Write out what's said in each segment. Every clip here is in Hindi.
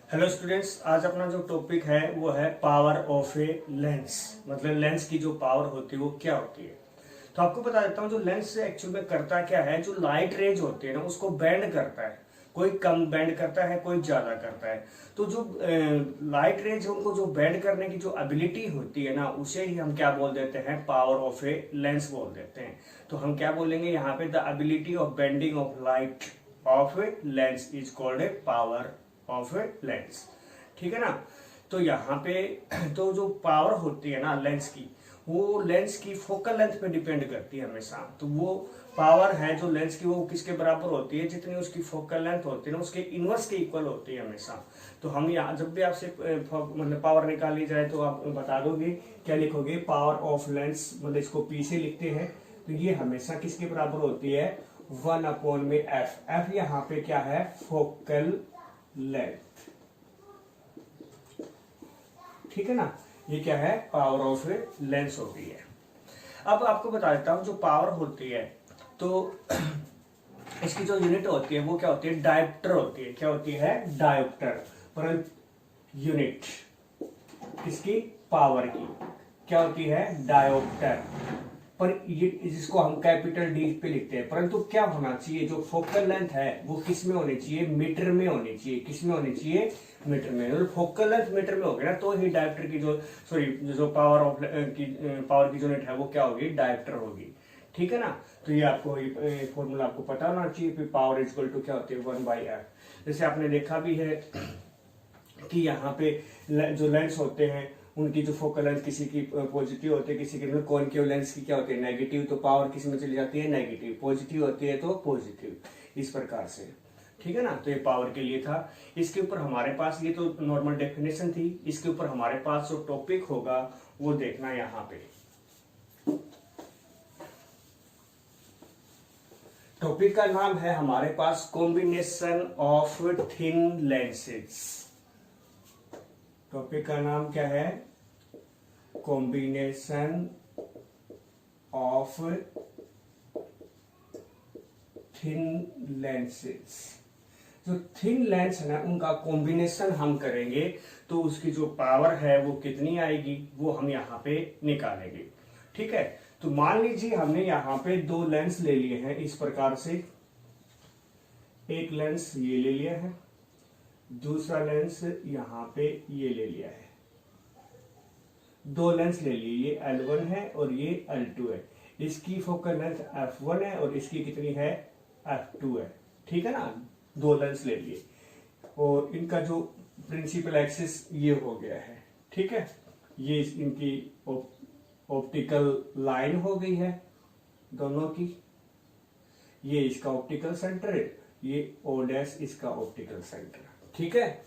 हेलो स्टूडेंट्स, आज अपना जो टॉपिक है वो है पावर ऑफ ए लेंस। मतलब लेंस की जो पावर होती है वो क्या होती है। तो आपको बता देता हूँ, जो लेंस एक्चुअल में करता क्या है, जो लाइट रेज होती है ना उसको बेंड करता है। कोई कम बेंड करता है, कोई ज्यादा करता है। तो जो लाइट रेज है उनको जो बेंड करने की जो एबिलिटी होती है ना, उसे ही हम क्या बोल देते हैं, पावर ऑफ ए लेंस बोल देते हैं। तो हम क्या बोलेंगे यहाँ पे, the ability of bending of light of a lens is called a power of a lens. ठीक है ना। तो यहाँ पे तो जो पावर होती है ना लेंस की, वो लेंस की फोकल लेंथ पे डिपेंड करती है हमेशा। तो वो पावर है जो लेंस की, वो किसके बराबर होती है, जितनी उसकी फोकल लेंथ होती है ना उसके इनवर्स के इक्वल होती है हमेशा। तो हम यहाँ जब भी आपसे मतलब पावर निकाली जाए तो आप बता दोगे, क्या लिखोगे, पावर ऑफ लेंस, मतलब इसको पी से लिखते हैं। तो ये हमेशा किसके बराबर होती है, 1 में एफ। एफ यहाँ पे क्या है, फोकल लेंथ। ठीक है ना। ये क्या है, पावर ऑफ लेंस होती है। अब आपको बता देता हूं, जो पावर होती है तो इसकी जो यूनिट होती है वो क्या होती है, डायोप्टर होती है। क्या होती है, डायोप्टर। पर यूनिट किसकी, पावर की, क्या होती है, डायोप्टर। पर ये जिसको हम कैपिटल डी पे लिखते हैं, परंतु क्या होना चाहिए, जो फोकल लेंथ है वो किस में होनी चाहिए, मीटर में होनी चाहिए। किस में होनी चाहिए, मीटर में। तो फोकल लेंथ मीटर में होगी ना, तो ही डायोप्टर की जो पावर ऑफ की यूनिट है वो क्या होगी, डायोप्टर होगी। ठीक है ना। तो ये आपको फॉर्मूला आपको पता होना चाहिए, पावर इज इक्वल टू क्या होती है, 1/f। जैसे आपने देखा भी है कि यहाँ पे जो लेंस होते हैं उनकी जो फोकल लेंथ किसी की पॉजिटिव होती है, किसी की कॉनकेव लेंस की क्या होती है, नेगेटिव। तो पावर किस में चली जाती है, नेगेटिव। पॉजिटिव होती है तो पॉजिटिव, इस प्रकार से। ठीक है ना। तो ये पावर के लिए था। इसके ऊपर हमारे पास, ये तो नॉर्मल डेफिनेशन थी, इसके ऊपर हमारे पास जो टॉपिक होगा वो देखना यहाँ पे। टॉपिक का नाम है हमारे पास combination of thin lenses. Topic का नाम क्या है, कॉम्बिनेशन ऑफ थिन लेंसेज। जो थिन लेंस है ना उनका कॉम्बिनेशन हम करेंगे तो उसकी जो पावर है वो कितनी आएगी वो हम यहाँ पे निकालेंगे। ठीक है। तो मान लीजिए हमने यहाँ पे दो लेंस ले लिए हैं इस प्रकार से। एक लेंस ये ले लिया है, दूसरा लेंस यहाँ पे ये ले लिया है। दो लेंस ले लिए, ये L1 है और ये L2 है। इसकी फोकल लेंथ f1 है और इसकी कितनी है, f2 है। ठीक है ना। दो लेंस ले लिए और इनका जो प्रिंसिपल एक्सिस ये हो गया है। ठीक है। ये इनकी ऑप्टिकल लाइन हो गई है दोनों की। ये इसका ऑप्टिकल सेंटर है, ये O' इसका ऑप्टिकल सेंटर। ठीक है।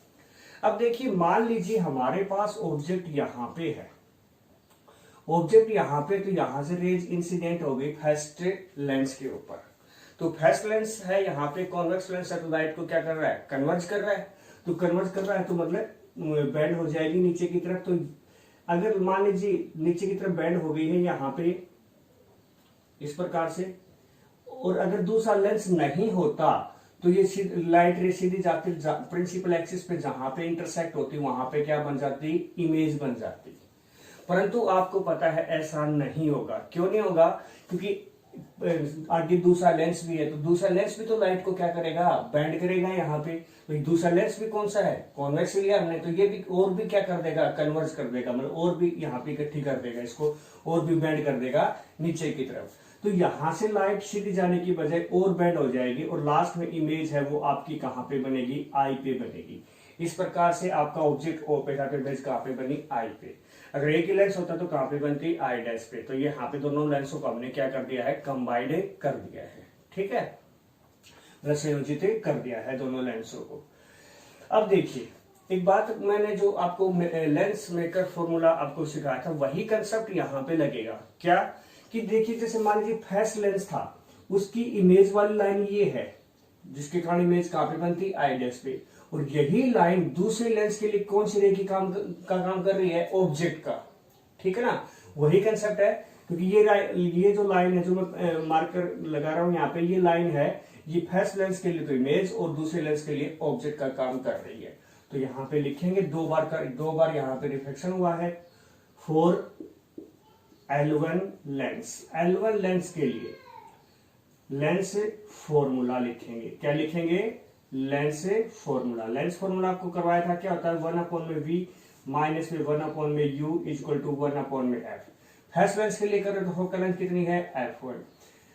अब देखिए, मान लीजिए हमारे पास ऑब्जेक्ट यहां पे है, ऑब्जेक्ट यहां पे, तो यहां से रेज इंसिडेंट हो गई फर्स्ट लेंस के ऊपर। तो फर्स्ट लेंस है यहाँ पे कॉन्वेक्स लेंस है, तो लाइट को क्या कर रहा है, कन्वर्ज कर रहा है। तो कन्वर्ज कर रहा है तो मतलब बेंड हो जाएगी नीचे की तरफ। तो अगर मान लीजिए नीचे की तरफ बेंड हो गई है यहाँ पे इस प्रकार से, और अगर दूसरा लेंस नहीं होता तो ये लाइट रे सीधी जाती प्रिंसिपल एक्सिस पे, जहां पे इंटरसेक्ट होती वहां पे क्या बन जाती, इमेज बन जाती। परंतु आपको पता है ऐसा नहीं होगा। क्यों नहीं होगा, क्योंकि आगे दूसरा लेंस भी है। तो दूसरा लेंस भी तो लाइट को क्या करेगा, बेंड करेगा यहाँ पे। तो दूसरा लेंस भी कौन सा है, कॉन्वेक्स लिया हमने, तो ये भी और भी क्या कर देगा, कन्वर्ज कर देगा, मतलब और भी यहाँ पे इकट्ठी कर देगा, इसको और भी बेंड कर देगा नीचे की तरफ। तो यहां से लाइट सीधी जाने की बजाय और बेंड हो जाएगी और लास्ट में इमेज है वो आपकी कहां पे बनेगी, आई पे बनेगी। इस प्रकार से आपका ऑब्जेक्ट ओ पे था तो इमेज कहां पे बनी, आई पे। अगर एक ही लेंस होता तो कहां पे बनती, आई डैश पे। तो यहाँ पे दोनों लेंसों को हमने क्या कर दिया है, कंबाइंड कर दिया है। ठीक है, संयोजित कर दिया है दोनों लेंसों को। अब देखिए एक बात, मैंने जो आपको लेंस मेकर फॉर्मूला आपको सिखाया था वही कंसेप्ट यहाँ पे लगेगा। क्या कि देखिए, जैसे मान लीजिए फर्स्ट लेंस था, उसकी इमेज वाली लाइन ये है, जिसके कारण इमेज कहां पे बनती, आई डैश पे। और यही लाइन दूसरे लेंस के लिए कौन सी रे की काम कर रही है, ऑब्जेक्ट का। ठीक है ना। वही कंसेप्ट है, क्योंकि ये जो लाइन है जो मैं मार्कर लगा रहा हूं यहाँ पे, ये लाइन है, ये फर्स्ट लेंस के लिए तो इमेज और दूसरे लेंस के लिए ऑब्जेक्ट का काम कर रही है। तो यहाँ पे लिखेंगे दो बार यहाँ पे रिफ्लेक्शन हुआ है। For L1 lens, L1 lens के लिए लेंस फॉर्मूला लिखेंगे। क्या लिखेंगे? Lens formula. लेंस फॉर्मूला आपको करवाया था, क्या होता है 1/v माइनस में 1/u equal to 1/f। First lens के लिए करें तो फोकल लेंथ कितनी है? f1।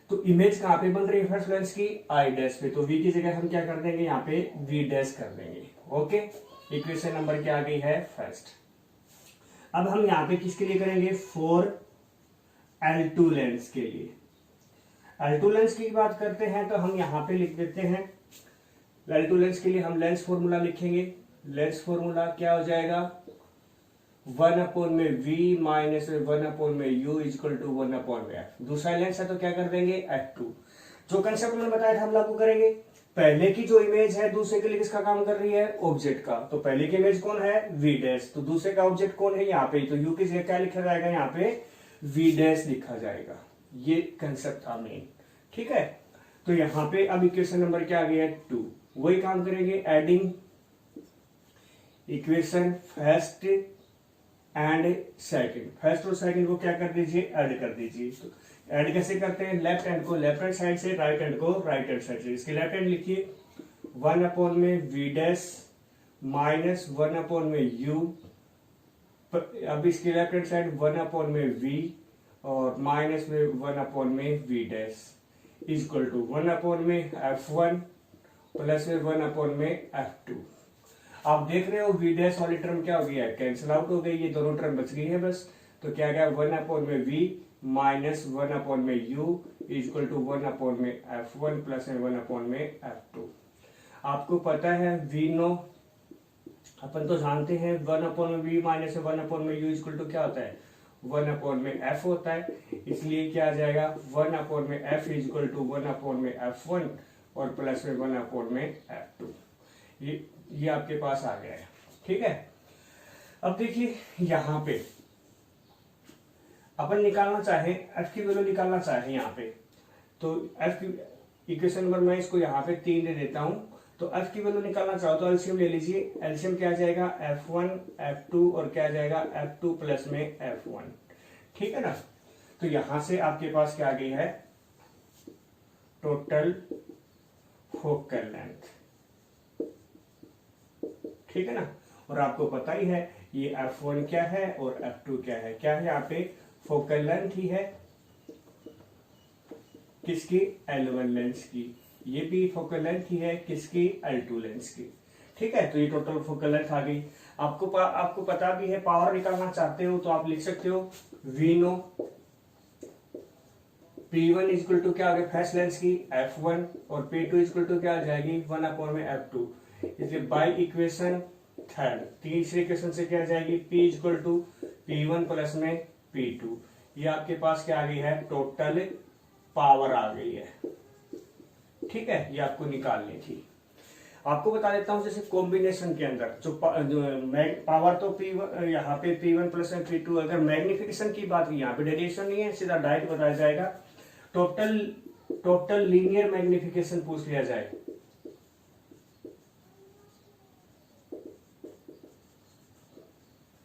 तो इमेज कहां पे बन रही है फर्स्ट लेंस की? आई डैश पे। तो v की जगह हम क्या कर देंगे? यहाँ पे v डैश कर देंगे। ओके, इक्वेशन नंबर क्या आ गई है? फर्स्ट। अब हम यहाँ पे किसके लिए करेंगे? फॉर L2 लेंस के लिए। L2 लेंस की बात करते हैं तो हम यहाँ पे लिख देते हैं L2 लेंस के लिए हम लेंस फॉर्मूला लिखेंगे। लेंस फॉर्मूला क्या हो जाएगा? 1/v minus 1/u equal to 1/f। दूसरा लेंस है तो क्या कर देंगे? f2। जो कंसेप्ट मैंने बताया था हम लागू करेंगे। पहले की जो इमेज है दूसरे के लिए किसका काम कर रही है? ऑब्जेक्ट का। तो पहले की इमेज कौन है? v dash. तो दूसरे का ऑब्जेक्ट कौन है? यहाँ पे। तो u की जगह क्या लिखा जाएगा? यहाँ पे v डैश लिखा जाएगा। ये कंसेप्ट था मेन। ठीक है, तो यहाँ पे अब इक्वेशन नंबर क्या आ गया? 2। वही काम करेंगे, adding equation first and second. First और सेकंड को क्या कर दीजिए? ऐड कर दीजिए। तो ऐड कैसे करते हैं? लेफ्ट हैंड को लेफ्ट हैंड साइड से, राइट हैंड को राइट हैंड साइड से। इसके लेफ्ट हैंड लिखिए 1/v डैश माइनस 1/u। अब इसकी लेफ्ट हैंड साइड 1/v और माइनस में 1/v dash equal to 1/f1 plus में 1/f2। आप देख रहे हो v डैश वाली टर्म क्या हो गई है? कैंसिल आउट हो गई। ये दोनों टर्म बच गई है बस। तो क्या गया? 1/v minus 1/u equal to 1/f1 plus में 1/f2। आपको पता है v नो, अपन तो जानते हैं 1/v minus 1/u equal to क्या होता है? 1/f होता है। इसलिए क्या आ जाएगा? 1/f इक्वल टू 1/f1 और प्लस में 1/f2। ये आपके पास आ गया है। ठीक है, अब देखिए यहां पे अपन निकालना चाहे f की वैल्यू निकालना चाहे यहाँ पे, तो f की इक्वेशन नंबर मैं इसको यहाँ पे 3 दे देता हूं। तो f की वैल्यू निकालना चाहो तो एलसीएम ले लीजिए। एलसीएम क्या आ जाएगा? f1 f2 और क्या आ जाएगा? f2 प्लस में f1। ठीक है ना। तो यहां से आपके पास क्या आ गई है? Total focal length. ठीक है ना। और आपको पता ही है ये f1 क्या है और f2 क्या है? क्या है यहाँ पे? फोकल लेंथ ही है। किसकी? L1 लेंस की। ये भी फोकल लेंथ ही है। किसकी? L2 लेंस की। ठीक है, तो ये टोटल फोकल लेंथ आ गई। आपको पता भी है, पावर निकालना चाहते हो तो आप लिख सकते हो v no P1 equal to क्या हो गया? फर्स्ट लेंस की f1 और P2 इक्वल टू क्या आ जाएगी? 1/f2। इसलिए बाई इक्वेशन थर्ड, तीसरे इक्वेशन से क्या आ जाएगी? P equal to P1 plus में P2। ये आपके पास क्या आ गई है? टोटल पावर आ गई है। ठीक है, ये आपको निकालनी थी। आपको बता देता हूं जैसे कॉम्बिनेशन के अंदर जो पावर तो यहाँ पे P1 प्लस में P2। अगर मैग्निफिकेशन की बात की, यहाँ पे डेरिवेशन नहीं है, सीधा डायरेक्ट बताया जाएगा। टोटल लीनियर मैग्निफिकेशन पूछ लिया जाए,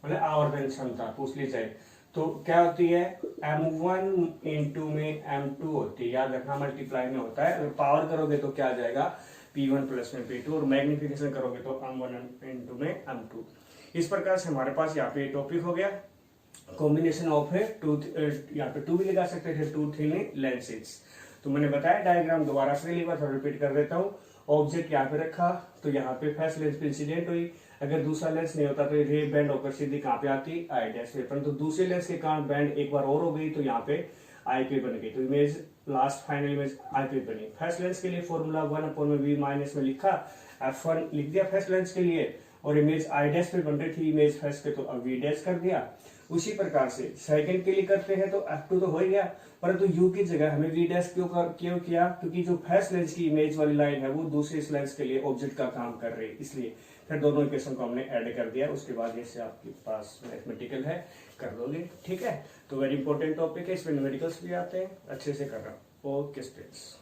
मतलब आवर्धन क्षमता पूछ ली जाए तो क्या होती है? m1 इंटू में m2 होती है। याद रखना, मल्टीप्लाई में होता है। अगर पावर करोगे तो क्या आ जाएगा? P1 प्लस में P2 और मैग्निफिकेशन करोगे तो m1 इंटू में m2। इस प्रकार से हमारे पास यहाँ पे टॉपिक हो गया कॉम्बिनेशन ऑफ यहाँ पे 2 भी लगा सकते थे, 2 थिन लेंसेज। तो मैंने बताया डायग्राम दोबारा से रिपीट कर देता हूँ। ऑब्जेक्ट यहाँ पे रखा तो यहाँ पे फर्स्ट लेंस पे इंसिडेंट हुई। अगर दूसरा लेंस नहीं होता तो ये बैंड होकर सीधी कहाँ पे आती? आई डैश पे। परंतु दूसरे लेंस के कारण बैंड एक बार और हो गई तो यहाँ पे आई पे बन गई। तो image last final image I पे बनी। फर्स्ट लेंस के लिए फॉर्मूला 1/v माइनस में लिखा, f1 लिख दिया फर्स्ट लेंस के लिए, और इमेज आई डैश पे बन रही थी इमेज फर्स्ट पे, तो अब v डैश कर दिया। उसी प्रकार से सेकंड के लिए करते हैं तो f2 तो हो ही गया, परंतु u की जगह हमें v डैश क्यों किया? क्योंकि जो फर्स्ट लेंस की इमेज वाली लाइन है वो दूसरे लेंस के लिए ऑब्जेक्ट का काम कर रही है, इसलिए फिर दोनों इक्वेशन को हमने ऐड कर दिया। उसके बाद जैसे आपके पास मैथमेटिकल है कर दोगे। ठीक है, तो वेरी इंपॉर्टेंट टॉपिक है, इसमें न्यूमेरिकल्स भी आते हैं, अच्छे से कर रहा हूँ। Okay students.